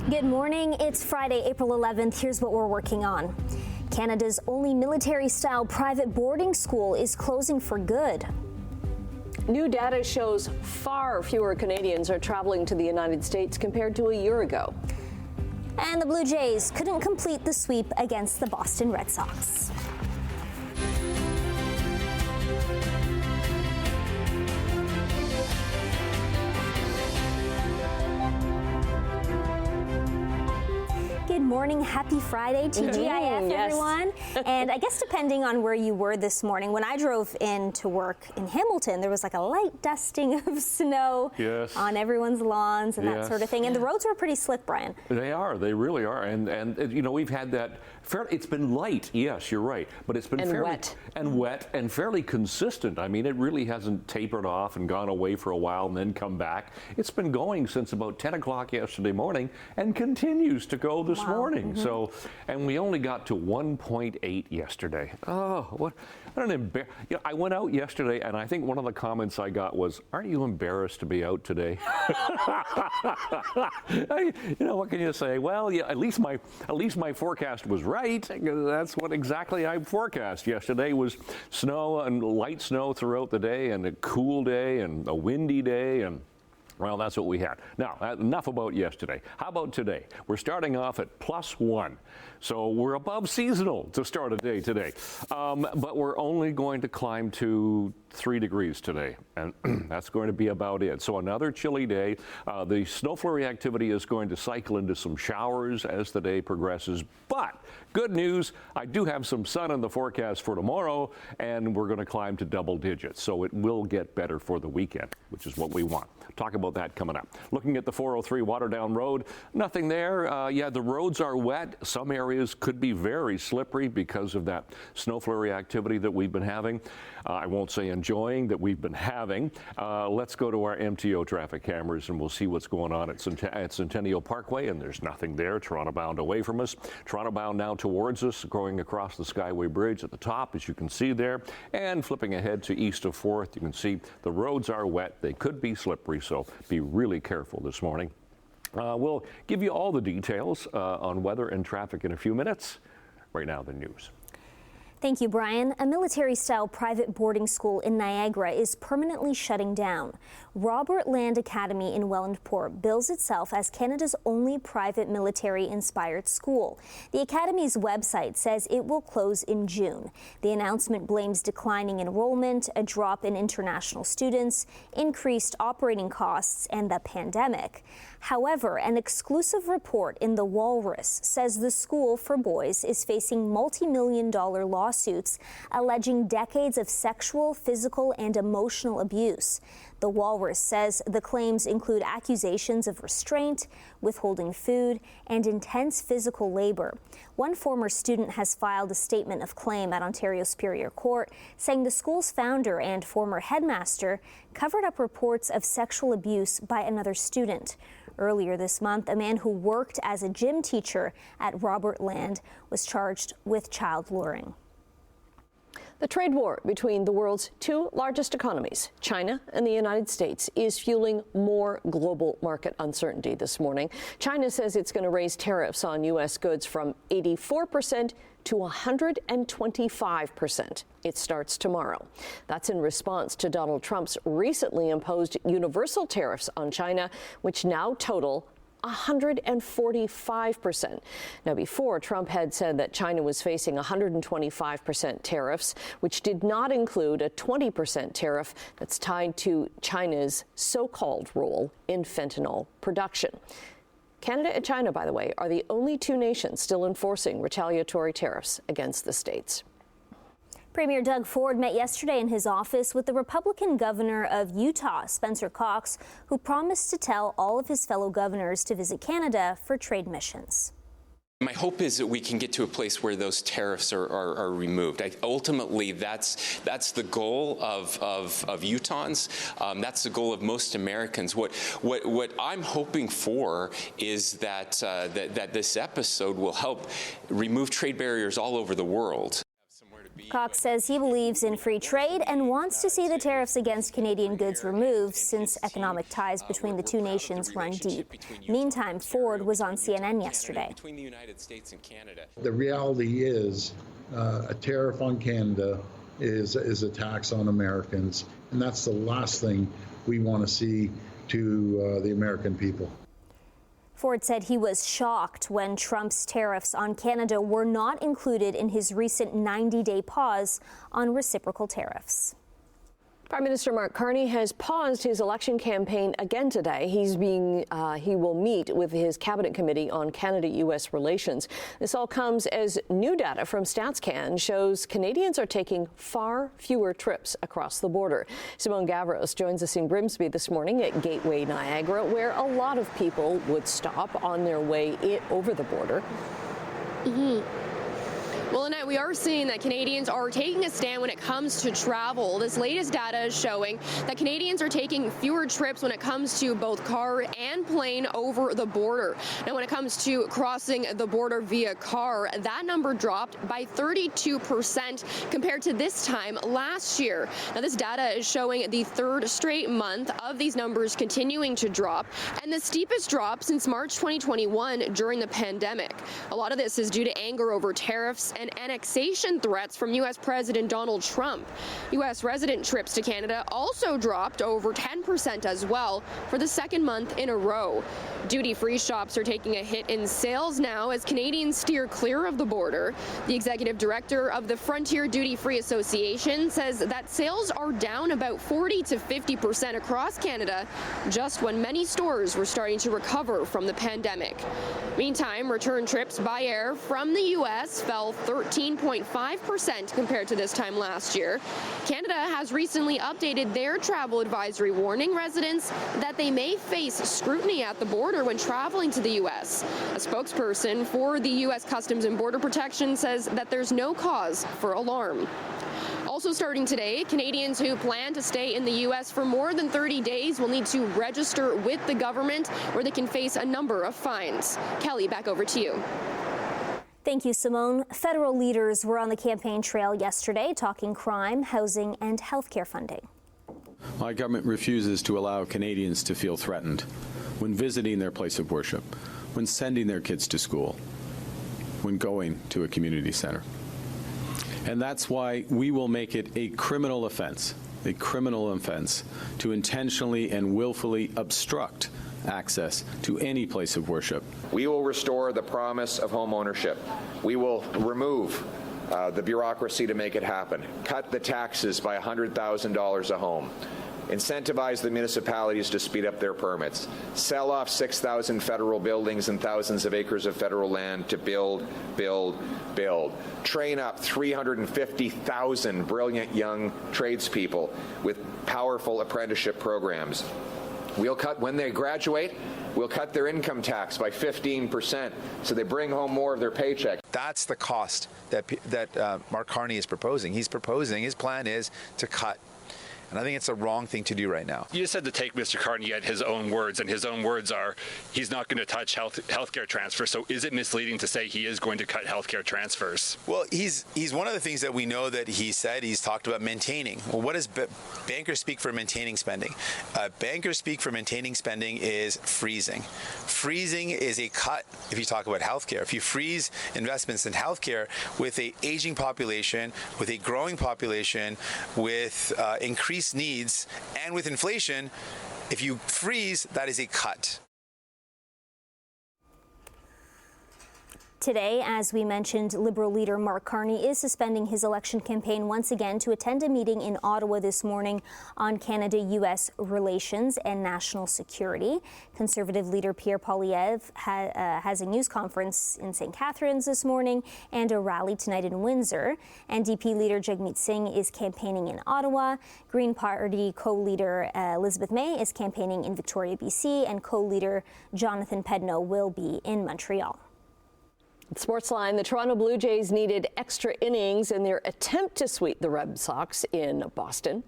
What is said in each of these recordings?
Good morning. It's Friday, April 11th. Here's what we're working on. Canada's only military-style private boarding school is closing for good. New data shows far fewer Canadians are traveling to the United States compared to a year ago. And the Blue Jays couldn't complete the sweep against the Boston Red Sox. Good morning. Happy Friday, TGIF, everyone. And I guess depending on where you were this morning, when I drove in to work in Hamilton, there was like a light dusting of snow on everyone's lawns and that sort of thing. And the roads were pretty slick, Brian. They are. They really are. And you know, we've had that. It's been light. Yes, you're right. But it's been wet and fairly consistent. I mean, it really hasn't tapered off and gone away for a while and then come back. It's been going since about 10 o'clock yesterday morning and continues to go this morning. So, and we only got to 1.8 yesterday. Oh, what an embarrassment. You know, I went out yesterday and I think one of the comments I got was, "Aren't you embarrassed to be out today?" You know, what can you say? Well, yeah, at least my forecast was right. That's what exactly I forecast. Yesterday was snow and light snow throughout the day and a cool day and a windy day, and well, that's what we had. Now, enough about yesterday. How about today? We're starting off at +1. So we're above seasonal to start a day today. But we're only going to climb to 3 degrees today, and that's going to be about it. So another chilly day. The snow flurry activity is going to cycle into some showers as the day progresses. But good news, I do have some sun in the forecast for tomorrow, and we're going to climb to double digits. So it will get better for the weekend, which is what we want. Talk about that coming up. Looking at the 403 Waterdown Road, nothing there. Yeah, the roads are wet. Some areas could be very slippery because of that snow flurry activity that we've been having. I won't say enjoying, that we've been having. Let's go to our MTO traffic cameras and we'll see what's going on at Centennial Parkway, and there's nothing there. Toronto bound away from us. Toronto bound now towards us, going across the Skyway Bridge at the top, as you can see there. And flipping ahead to east of 4th, you can see the roads are wet. They could be slippery, so be really careful this morning. We'll give you all the details on weather and traffic in a few minutes. Right now, the news. Thank you, Brian. A military-style private boarding school in Niagara is permanently shutting down. Robert Land Academy in Wellandport bills itself as Canada's only private military-inspired school. The academy's website says it will close in June. The announcement blames declining enrollment, a drop in international students, increased operating costs, and the pandemic. However, an exclusive report in The Walrus says the school for boys is facing multi-million-dollar lawsuits alleging decades of sexual, physical, and emotional abuse. The Walrus says the claims include accusations of restraint, withholding food, and intense physical labor. One former student has filed a statement of claim at Ontario Superior Court, saying the school's founder and former headmaster covered up reports of sexual abuse by another student. Earlier this month, a man who worked as a gym teacher at Robert Land was charged with child luring. The trade war between the world's 2 largest economies, China and the United States, is fueling more global market uncertainty this morning. China says it's going to raise tariffs on U.S. goods from 84% to 125%. It starts tomorrow. That's in response to Donald Trump's recently imposed universal tariffs on China, which now total 145%. Now, before, Trump had said that China was facing 125% tariffs, which did not include a 20% tariff that's tied to China's so-called role in fentanyl production. Canada and China, by the way, are the only 2 nations still enforcing retaliatory tariffs against the states. Premier Doug Ford met yesterday in his office with the Republican governor of Utah, Spencer Cox, who promised to tell all of his fellow governors to visit Canada for trade missions. My hope is that we can get to a place where those tariffs are removed. Ultimately, that's the goal of Utahns. That's the goal of most Americans. What I'm hoping for is that this episode will help remove trade barriers all over the world. Cox says he believes in free trade and wants to see the tariffs against Canadian goods removed since economic ties between the two nations run deep. Meantime, Ford was on CNN yesterday. Between the United States and Canada. The reality is a tariff on Canada is a tax on Americans, and that's the last thing we want to see to the American people. Ford said he was shocked when Trump's tariffs on Canada were not included in his recent 90-day pause on reciprocal tariffs. Prime Minister Mark Carney has paused his election campaign again today. He will meet with his cabinet committee on Canada-U.S. relations. This all comes as new data from StatsCan shows Canadians are taking far fewer trips across the border. Simone Gavros joins us in Grimsby this morning at Gateway Niagara, where a lot of people would stop on their way over the border. Well, Annette, we are seeing that Canadians are taking a stand when it comes to travel. This latest data is showing that Canadians are taking fewer trips when it comes to both car and plane over the border. Now, when it comes to crossing the border via car, that number dropped by 32% compared to this time last year. Now, this data is showing the third straight month of these numbers continuing to drop, and the steepest drop since March 2021 during the pandemic. A lot of this is due to anger over tariffs and annexation threats from U.S. President Donald Trump. U.S. resident trips to Canada also dropped over 10% as well for the second month in a row. Duty-free shops are taking a hit in sales now as Canadians steer clear of the border. The executive director of the Frontier Duty-Free Association says that sales are down about 40 to 50% across Canada, just when many stores were starting to recover from the pandemic. Meantime, return trips by air from the U.S. fell 13.5% compared to this time last year. Canada has recently updated their travel advisory, warning residents that they may face scrutiny at the border when traveling to the U.S. A spokesperson for the U.S. Customs and Border Protection says that there's no cause for alarm. Also starting today, Canadians who plan to stay in the U.S. for more than 30 days will need to register with the government, where they can face a number of fines. Kelly, back over to you. Thank you, Simone. Federal leaders were on the campaign trail yesterday talking crime, housing, and healthcare funding. My government refuses to allow Canadians to feel threatened when visiting their place of worship, when sending their kids to school, when going to a community center. And that's why we will make it a criminal offense to intentionally and willfully obstruct access to any place of worship. We will restore the promise of home ownership. We will remove the bureaucracy to make it happen. Cut the taxes by $100,000 a home. Incentivize the municipalities to speed up their permits. Sell off 6,000 federal buildings and thousands of acres of federal land to build, build, build. Train up 350,000 brilliant young tradespeople with powerful apprenticeship programs. We'll cut, when they graduate, we'll cut their income tax by 15%, so they bring home more of their paycheck. That's the cost that Mark Carney is proposing. His plan is to cut. And I think it's a wrong thing to do right now. You just said to take Mr. Carney at his own words, and his own words are he's not going to touch healthcare transfers. So is it misleading to say he is going to cut healthcare transfers? Well, he's one of the things that we know that he said he's talked about maintaining. Well, what does bankers speak for maintaining spending? Bankers speak for maintaining spending is freezing. Freezing is a cut if you talk about healthcare. If you freeze investments in healthcare with an aging population, with a growing population, with increased needs, and with inflation, if you freeze, that is a cut. Today, as we mentioned, Liberal leader Mark Carney is suspending his election campaign once again to attend a meeting in Ottawa this morning on Canada-U.S. relations and national security. Conservative leader Pierre Poilievre has a news conference in St. Catharines this morning and a rally tonight in Windsor. NDP leader Jagmeet Singh is campaigning in Ottawa. Green Party co-leader Elizabeth May is campaigning in Victoria, BC, and co-leader Jonathan Pedneau will be in Montreal. Sportsline, the Toronto Blue Jays needed extra innings in their attempt to sweep the Red Sox in Boston.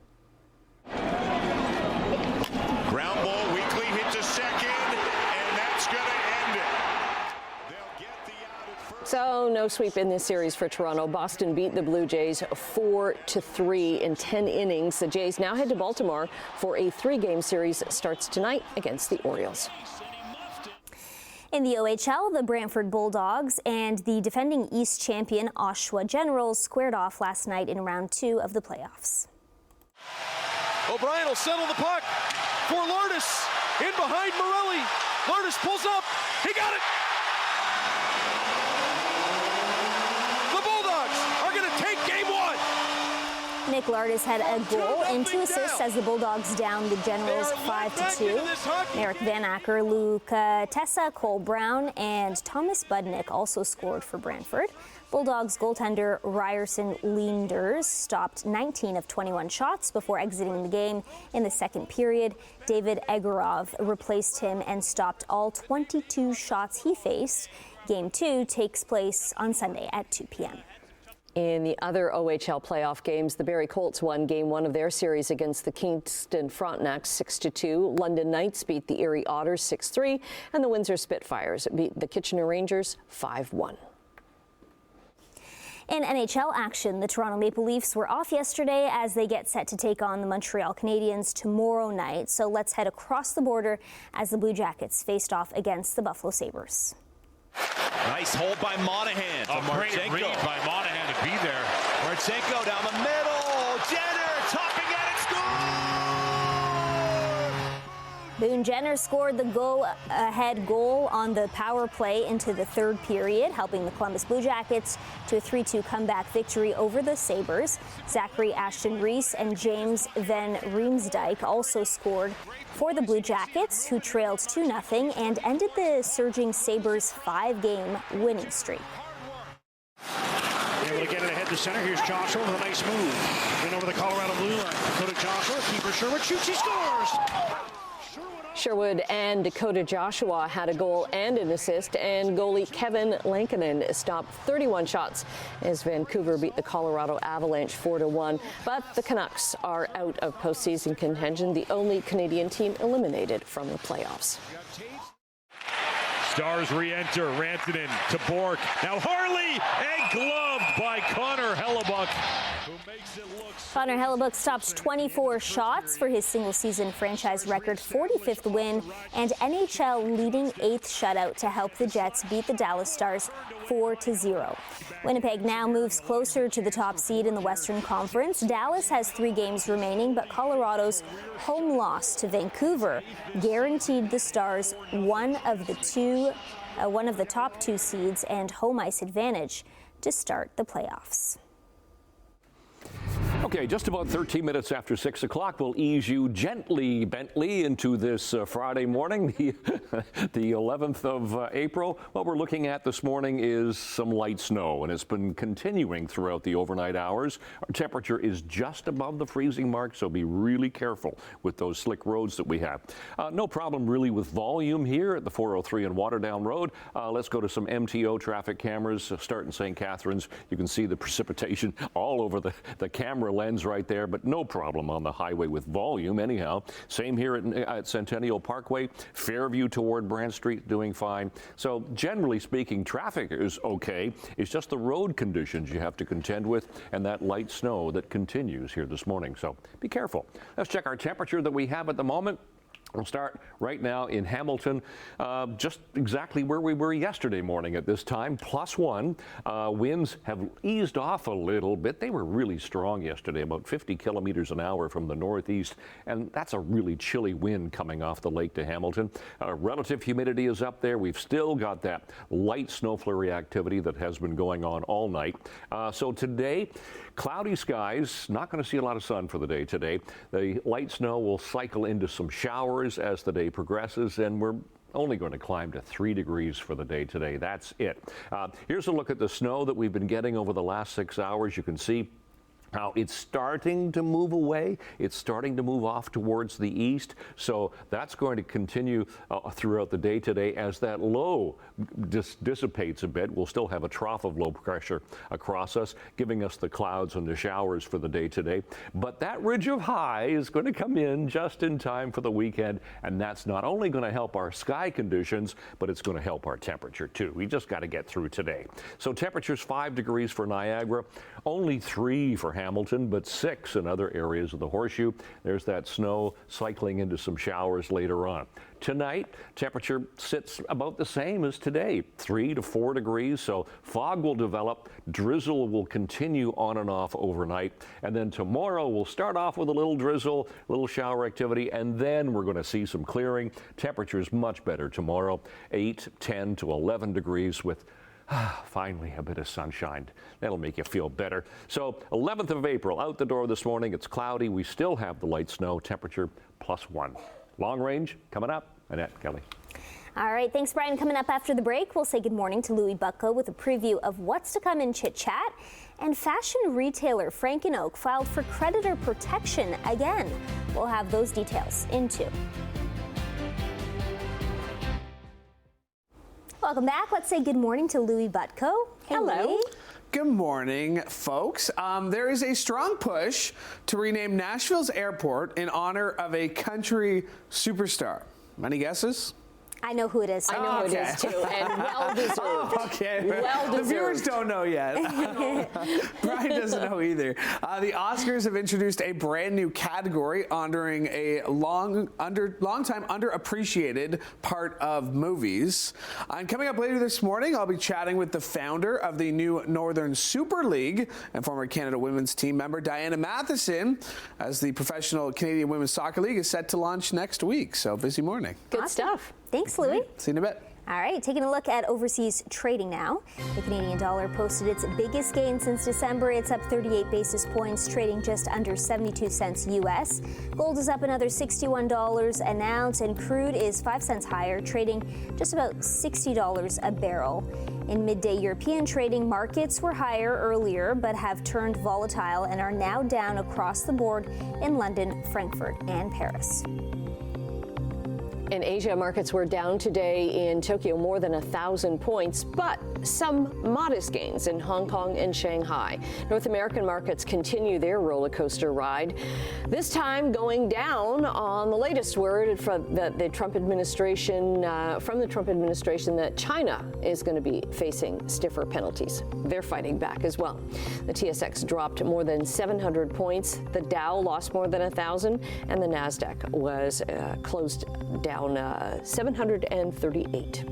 Ground ball, weakly hit to second, and that's going to end it. They'll get the out at first. So no sweep in this series for Toronto. Boston beat the Blue Jays 4-3 in 10 innings. The Jays now head to Baltimore for a 3-game series that starts tonight against the Orioles. In the OHL, the Brantford Bulldogs and the defending East champion Oshawa Generals squared off last night in round 2 of the playoffs. O'Brien will settle the puck for Lourdes. In behind Morelli. Lourdes pulls up. He got it. The Bulldogs are going to take game 1. Nick Lourdes had a goal and 2 assists as the Bulldogs downed the Generals 5-2. Eric Van Acker, Luca Tessa, Cole Brown, and Thomas Budnick also scored for Brantford. Bulldogs goaltender Ryerson Leenders stopped 19 of 21 shots before exiting the game in the second period. David Egorov replaced him and stopped all 22 shots he faced. Game 2 takes place on Sunday at 2 p.m. In the other OHL playoff games, the Barrie Colts won Game 1 of their series against the Kingston Frontenacs 6-2. London Knights beat the Erie Otters 6-3, and the Windsor Spitfires beat the Kitchener Rangers 5-1. In NHL action, the Toronto Maple Leafs were off yesterday as they get set to take on the Montreal Canadiens tomorrow night. So let's head across the border as the Blue Jackets faced off against the Buffalo Sabres. Nice hold by Monahan. A great read by Monahan to be there. Marchenko down the middle. Jenner topping at it, score! Boone Jenner scored the go-ahead goal on the power play into the third period, helping the Columbus Blue Jackets to a 3-2 comeback victory over the Sabres. Zachary Ashton-Reese and James Van Riemsdyk also scored for the Blue Jackets, who trailed 2-0 and ended the surging Sabres' 5-game winning streak. Able to get it ahead to center. Here's Joshua with a nice move. In over the Colorado blue line. Dakota Joshua, keeper Sherwood shoots, he scores! Sherwood and Dakota Joshua had a goal and an assist, and goalie Kevin Lankinen stopped 31 shots as Vancouver beat the Colorado Avalanche 4-1. But the Canucks are out of postseason contention, the only Canadian team eliminated from the playoffs. Stars re-enter. Rantanen to Bork. Now Harley, and gloved by Connor Hellebuck, who makes it look. Connor Hellebuck stopped 24 shots for his single-season franchise record 45th win and NHL leading 8th shutout to help the Jets beat the Dallas Stars 4-0. Winnipeg now moves closer to the top seed in the Western Conference. Dallas has 3 games remaining, but Colorado's home loss to Vancouver guaranteed the Stars one of the top 2 seeds and home ice advantage to start the playoffs. Okay, just about 13 minutes after 6 o'clock, we'll ease you gently, Bentley, into this Friday morning, the 11th of April. What we're looking at this morning is some light snow, and it's been continuing throughout the overnight hours. Our temperature is just above the freezing mark, so be really careful with those slick roads that we have. No problem really with volume here at the 403 and Waterdown Road. Let's go to some MTO traffic cameras. Start in St. Catharines. You can see the precipitation all over the camera lens right there, but no problem on the highway with volume anyhow. Same here at Centennial Parkway. Fairview toward Brant Street doing fine. So generally speaking, traffic is okay. It's just the road conditions you have to contend with and that light snow that continues here this morning. So be careful. Let's check our temperature that we have at the moment. We'll start right now in Hamilton, just exactly where we were yesterday morning at this time, +1. Winds have eased off a little bit. They were really strong yesterday, about 50 kilometers an hour from the northeast, and that's a really chilly wind coming off the lake to Hamilton. Relative humidity is up there. We've still got that light snow flurry activity that has been going on all night. So today, cloudy skies, not going to see a lot of sun for the day today. The light snow will cycle into some showers as the day progresses, and we're only going to climb to 3 degrees for the day today. That's it. Here's a look at the snow that we've been getting over the last 6 hours. You can see Now, it's starting to move away. It's starting to move off towards the east. So that's going to continue throughout the day today as that low dissipates a bit. We'll still have a trough of low pressure across us, giving us the clouds and the showers for the day today. But that ridge of high is going to come in just in time for the weekend. And that's not only going to help our sky conditions, but it's going to help our temperature too. We just got to get through today. So temperatures 5 degrees for Niagara, only 3 for Hamilton, but 6 in other areas of the Horseshoe. There's that snow cycling into some showers later on. Tonight, temperature sits about the same as today, 3 to 4 degrees, so fog will develop, drizzle will continue on and off overnight, and then tomorrow we'll start off with a little drizzle, little shower activity, and then we're going to see some clearing. Temperatures much better tomorrow, 8, 10 to 11 degrees with finally a bit of sunshine. That'll make you feel better. So 11th of April, out the door this morning. It's cloudy. We still have the light snow, temperature +1. Long range coming up. Annette, Kelly. All right, thanks, Brian. Coming up after the break, we'll say good morning to Louis Butko with a preview of what's to come in Chit Chat. And fashion retailer Frank & Oak filed for creditor protection again. We'll have those details in 2. Welcome back. Let's say good morning to Louis Butko. Hello. Louis. Good morning, folks. There is a strong push to rename Nashville's airport in honor of a country superstar. Any guesses? I know who it is. I know who it is, too, and well-deserved. Okay. Well-deserved. The viewers don't know yet. Brian doesn't know either. The Oscars have introduced a brand new category honoring a long time underappreciated part of movies. And coming up later this morning, I'll be chatting with the founder of the new Northern Super League and former Canada women's team member Diana Matheson, as the professional Canadian Women's Soccer League is set to launch next week. So busy morning. Good stuff. Thanks, Louis. See you in a bit. All right, taking a look at overseas trading now. The Canadian dollar posted its biggest gain since December. It's up 38 basis points, trading just under 72 cents U.S. Gold is up another $61 an ounce, and crude is 5 cents higher, trading just about $60 a barrel. In midday European trading, markets were higher earlier but have turned volatile and are now down across the board in London, Frankfurt, and Paris. In Asia, markets were down today in Tokyo more than 1,000 points, but some modest gains in Hong Kong and Shanghai. North American markets continue their roller coaster ride, this time going down on the latest word from the Trump administration, that China is going to be facing stiffer penalties. They're fighting back as well. The TSX dropped more than 700 points. The Dow lost more than 1,000, and the Nasdaq was closed down 738.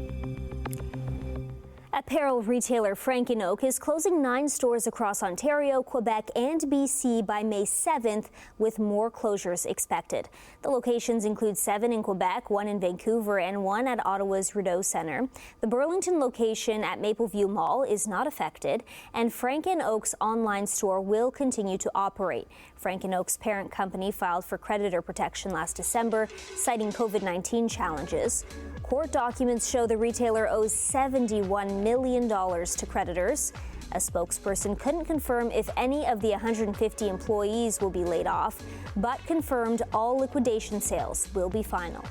Apparel retailer Frank & Oak is closing 9 stores across Ontario, Quebec, and BC by May 7th, with more closures expected. The locations include 7 in Quebec, 1 in Vancouver, and 1 at Ottawa's Rideau Centre. The Burlington location at Mapleview Mall is not affected, and Frank & Oak's online store will continue to operate. Frank & Oak's parent company filed for creditor protection last December, citing COVID-19 challenges. Court documents show the retailer owes $71 million to creditors. A spokesperson couldn't confirm if any of the 150 employees will be laid off, but confirmed all liquidation sales will be final.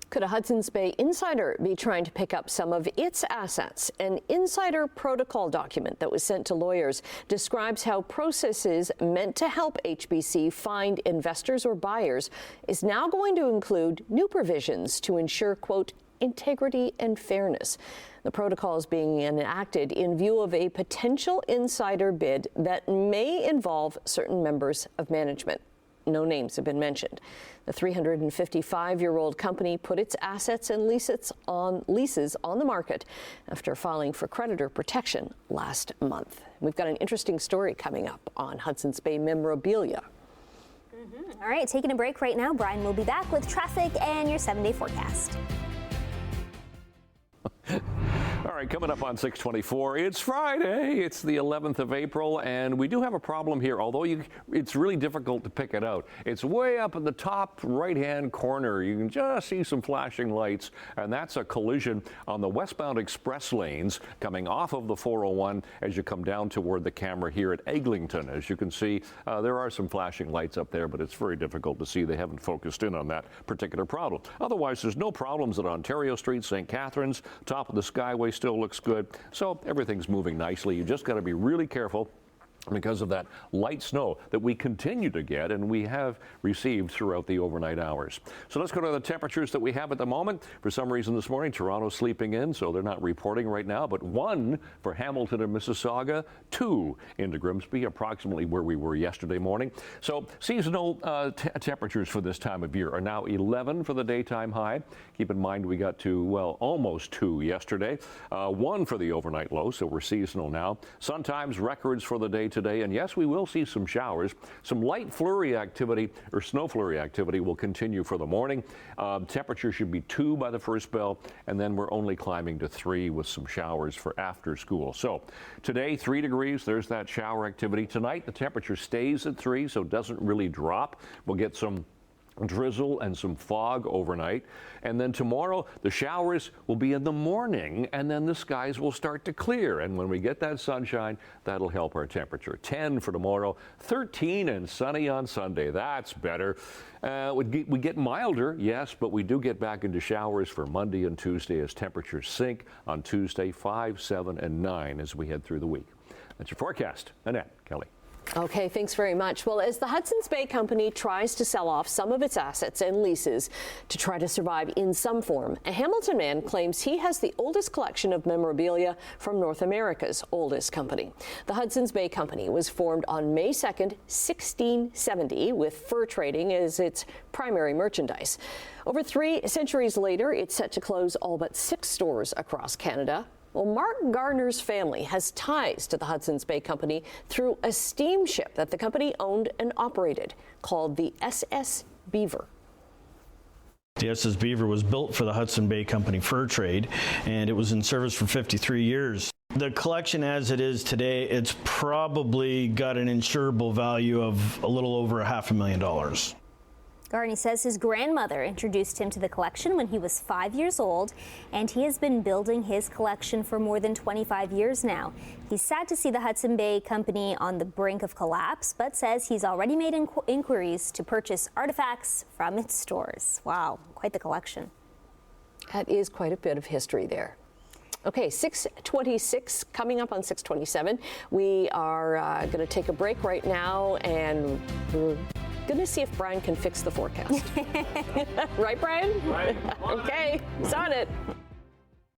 Could a Hudson's Bay insider be trying to pick up some of its assets? An insider protocol document that was sent to lawyers describes how processes meant to help HBC find investors or buyers is now going to include new provisions to ensure, quote, integrity and fairness. The protocol is being enacted in view of a potential insider bid that may involve certain members of management. No names have been mentioned. The 355-year-old company put its assets and leases on the market after filing for creditor protection last month. We've got an interesting story coming up on Hudson's Bay memorabilia. All right, taking a break right now. Brian will be back with traffic and your 7-day forecast. All right. right, coming up on 624, it's Friday. It's the 11th of April, and we do have a problem here, although it's really difficult to pick it out. It's way up in the top right-hand corner. You can just see some flashing lights, and that's a collision on the westbound express lanes coming off of the 401 as you come down toward the camera here at Eglinton. As you can see, there are some flashing lights up there, but it's very difficult to see. They haven't focused in on that particular problem. Otherwise, there's no problems at Ontario Street, St. Catharines. Top of the Skyway still looks good, so everything's moving nicely. You just got to be really careful because of that light snow that we continue to get and we have received throughout the overnight hours. So let's go to the temperatures that we have at the moment. For some reason this morning, Toronto's sleeping in, so they're not reporting right now, but 1 for Hamilton and Mississauga, 2 into Grimsby, approximately where we were yesterday morning. So seasonal temperatures for this time of year are now 11 for the daytime high. Keep in mind we got to, well, almost 2 yesterday. 1 for the overnight low, so we're seasonal now. Sun times records for the day today, and yes, we will see some showers. Some light flurry activity or snow flurry activity will continue for the morning. Temperature should be 2 by the first bell, and then we're only climbing to 3 with some showers for after school. So today 3 degrees, there's that shower activity. Tonight the temperature stays at 3, so it doesn't really drop. We'll get some drizzle and some fog overnight, and then tomorrow the showers will be in the morning, and then the skies will start to clear, and when we get that sunshine, that'll help our temperature. 10 for tomorrow, 13 and sunny on Sunday. That's better. We get milder, yes, but we do get back into showers for Monday and Tuesday as temperatures sink on Tuesday, 5, 7, and 9 as we head through the week. That's your forecast. Annette, Kelly. Okay, thanks very much. Well, as the Hudson's Bay Company tries to sell off some of its assets and leases to try to survive in some form, a Hamilton man claims he has the oldest collection of memorabilia from North America's oldest company. The Hudson's Bay Company was formed on May 2nd, 1670, with fur trading as its primary merchandise. Over 3 centuries later, it's set to close all but 6 stores across Canada. Well, Mark Gardner's family has ties to the Hudson's Bay Company through a steamship that the company owned and operated called the SS Beaver. The SS Beaver was built for the Hudson Bay Company fur trade, and it was in service for 53 years. The collection as it is today, it's probably got an insurable value of a little over $500,000. Garney says his grandmother introduced him to the collection when he was 5 years old, and he has been building his collection for more than 25 years now. He's sad to see the Hudson Bay Company on the brink of collapse, but says he's already made inquiries to purchase artifacts from its stores. Wow, quite the collection. That is quite a bit of history there. Okay, 6:26 coming up on 6:27. We are going to take a break right now, and we're going to see if Brian can fix the forecast. Right, Brian? Right. Okay, he's on it.